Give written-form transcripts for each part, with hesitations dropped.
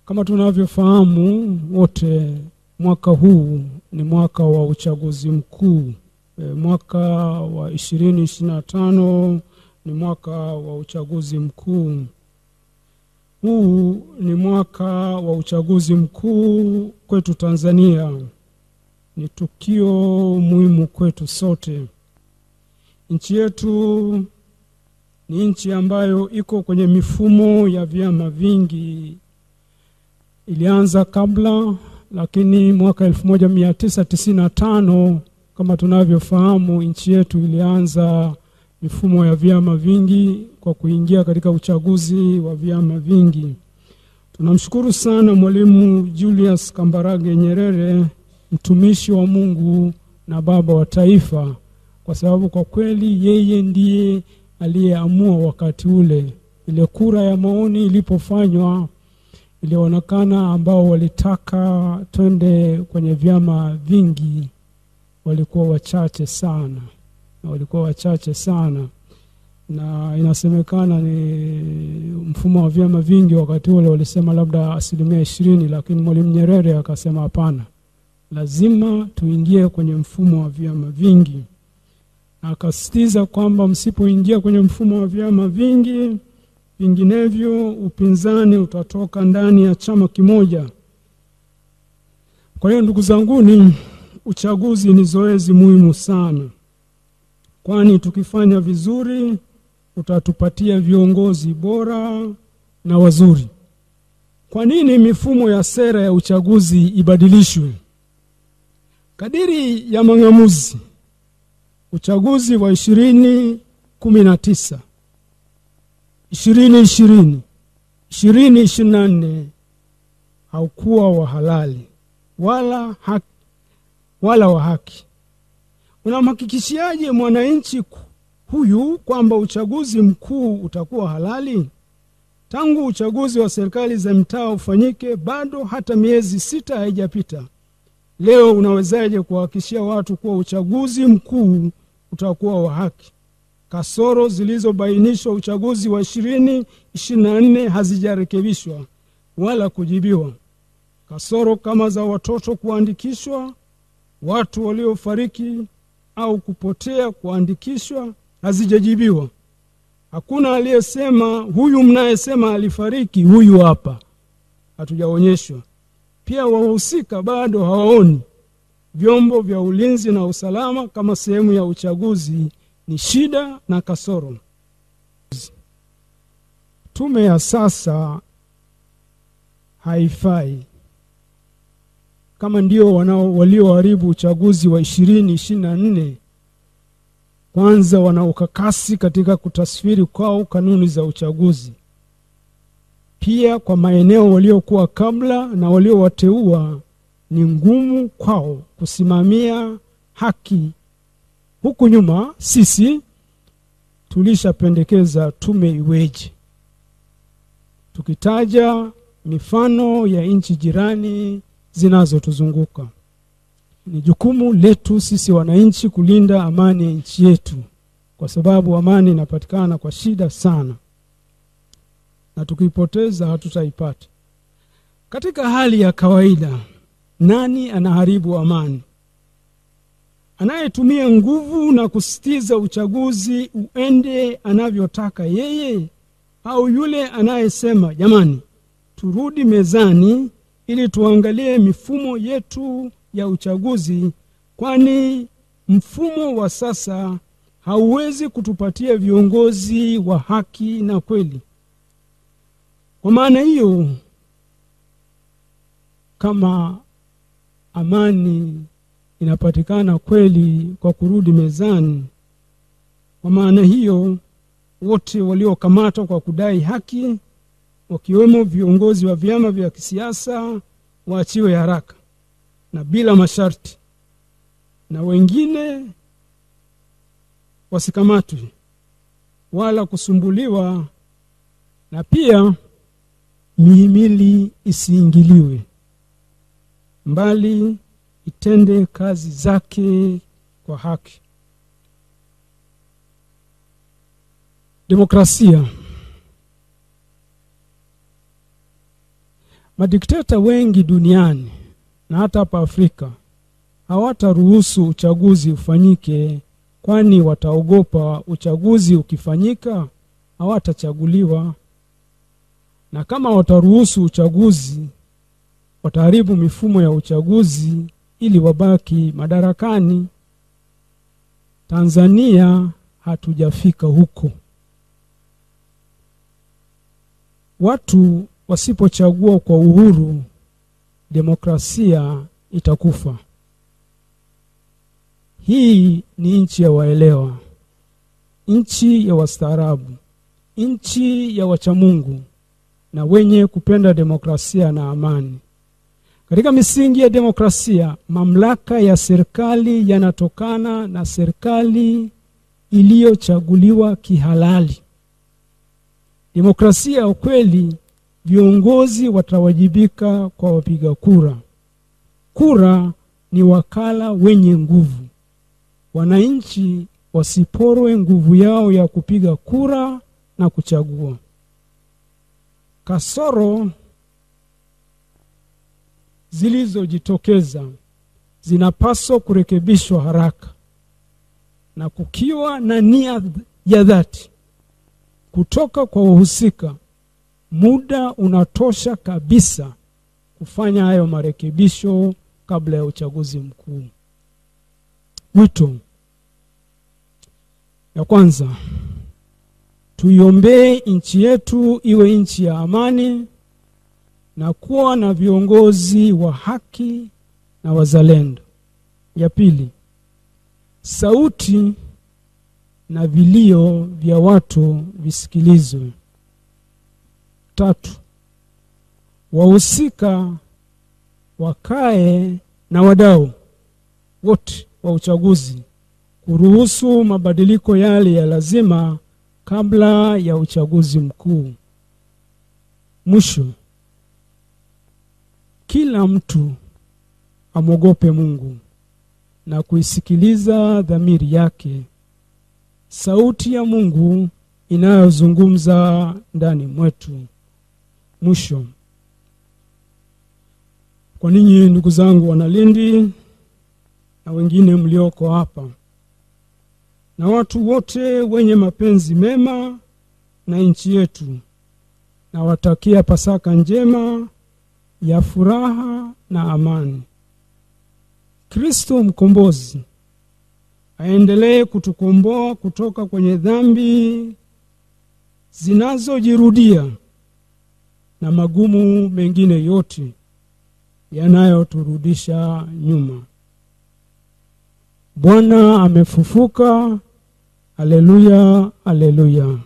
Kama tunavyofahamu wote, mwaka huu ni mwaka wa uchaguzi mkuu. Mwaka wa 2025 ni mwaka wa uchaguzi mkuu. Huu ni mwaka wa uchaguzi mkuu kwetu Tanzania. Ni tukio muhimu kwetu sote. Nchi yetu ni nchi ambayo iko kwenye mifumo ya vyama vingi. Ilianza kabla, lakini mwaka 1995 kama tunavyofahamu, nchi yetu ilianza mifumo ya vyama vingi kwa kuingia katika uchaguzi wa vyama vingi. Tunamshukuru sana Mwalimu Julius Kambarage Nyerere, mtumishi wa Mungu na baba wa taifa, kwa sababu kwa kweli yeye ndiye aliyeamua wakati ule. Ile kura ya maoni ilipofanywa, ilionekana ambao walitaka twende kwenye vyama vingi walikuwa wachache sana. Na inasemekana ni mfumo wa vyama vingi wakati ule walisema labda 20%, lakini Mwalimu Nyerere akasema hapana, lazima tuingie kwenye mfumo wa vyama vingi. Na akasisitiza kwamba msipoingia kwenye mfumo wa vyama vingi, vinginevyo upinzani utatoka ndani ya chama kimoja. Kwa hiyo ndugu zanguni, uchaguzi ni zoezi muhimu sana, kwani tukifanya vizuri utatupatia viongozi bora na wazuri. Kwa nini mifumo ya sera ya uchaguzi ibadilishwe? Kadiri ya mang'amuzi, uchaguzi wa 2019, 2020, 2024 haukuwa wa halali wala wa haki. Unamhakikishiaje mwananchi huyu kwamba uchaguzi mkuu utakuwa halali? Tangu uchaguzi wa serikali za mitaa ufanyike, bado hata miezi 6 haijapita. Leo unawezaje kuhakikishia watu kuwa uchaguzi mkuu utakuwa wa haki? Kasoro zilizobainishwa uchaguzi wa 2024 hazijarekebishwa wala kujibiwa. Kasoro kama za watoto kuandikishwa, watu waliofariki au kupotea kuandikishwa hazijajibiwa. Hakuna aliyesema huyu mnayesema alifariki huyu hapa, hatujaonyeshwa. Pia wahusika bado hawaoni. Vyombo vya ulinzi na usalama kama sehemu ya uchaguzi ni shida na kasoro. Tume ya sasa haifai. Kama ndio walioharibu uchaguzi wa 2024, kwanza wana ukakasi katika kutasfiri kwao kanuni za uchaguzi. Pia kwa maeneo waliokuwa kabla na waliowateua, ni ngumu kwao kusimamia haki. Huku nyuma sisi tulishapendekeza tume iweje, tukitaja mifano ya nchi jirani zinazotuzunguka. Ni jukumu letu sisi wananchi kulinda amani ya nchi yetu, kwa sababu amani inapatikana kwa shida sana, na tukipoteza hatutaipata. Katika hali ya kawaida, nani anaharibu amani? Anayetumia nguvu na kusitiza uchaguzi uende anavyotaka yeye, au yule anayesema jamani, turudi mezani ili tuangalie mifumo yetu ya uchaguzi, kwani mfumo wa sasa hauwezi kutupatia viongozi wa haki na kweli. Kwa maana hiyo, kama amani inapatikana kweli kwa kurudi mezani, kwa maana hiyo wote waliokamatwa kwa kudai haki, wakiwemo viongozi wa vyama vya kisiasa, waachiwe haraka na bila masharti, na wengine wasikamatwe wala kusumbuliwa, na pia mihimili isiingiliwe, mbali itende kazi zake kwa haki. Demokrasia. Madikteta wengi duniani na hata hapa Afrika hawataruhusu uchaguzi ufanyike, kwani wataogopa uchaguzi ukifanyika hawatachaguliwa. Na kama wataruhusu uchaguzi, wataharibu mifumo ya uchaguzi ili wabaki madarakani. Tanzania hatujafika huko. Watu wasipochagua kwa uhuru, demokrasia itakufa. Hii ni nchi ya waelewa, nchi ya wastaarabu, nchi ya wachamungu na wenye kupenda demokrasia na amani. Katika misingi ya demokrasia, mamlaka ya serikali yanatokana na serikali iliyochaguliwa kihalali. Demokrasia ya ukweli, viongozi watawajibika kwa wapiga kura. Kura ni wakala wenye nguvu. Wananchi wasiporwe nguvu yao ya kupiga kura na kuchagua. Kasoro zilizojitokeza zinapaswa kurekebishwa haraka, na kukiwa na nia ya dhati kutoka kwa wahusika, muda unatosha kabisa kufanya hayo marekebisho kabla ya uchaguzi mkuu. Wito ya kwanza, tuiombee nchi yetu iwe nchi ya amani na kuwa na viongozi wa haki na wazalendo. Ya pili, sauti na vilio vya watu visikilizwe. Tatu, wahusika wakae na wadau wote wa uchaguzi kuruhusu mabadiliko yale ya lazima kabla ya uchaguzi mkuu. Mwisho, kila mtu amwogope Mungu na kuisikiliza dhamiri yake, sauti ya Mungu inayozungumza ndani mwetu. Mwisho, kwa ninyi ndugu zangu Wanalindi na wengine mlioko hapa na watu wote wenye mapenzi mema na nchi yetu, na watakia Pasaka njema ya furaha na amani. Kristo mkombozi aendelee kutukomboa kutoka kwenye dhambi zinazojirudia na magumu mengine yote yanayoturudisha nyuma. Bwana amefufuka. Haleluya, haleluya.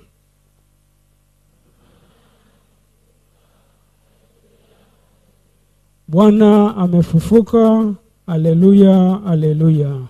Bwana amefufuka. Haleluya, haleluya.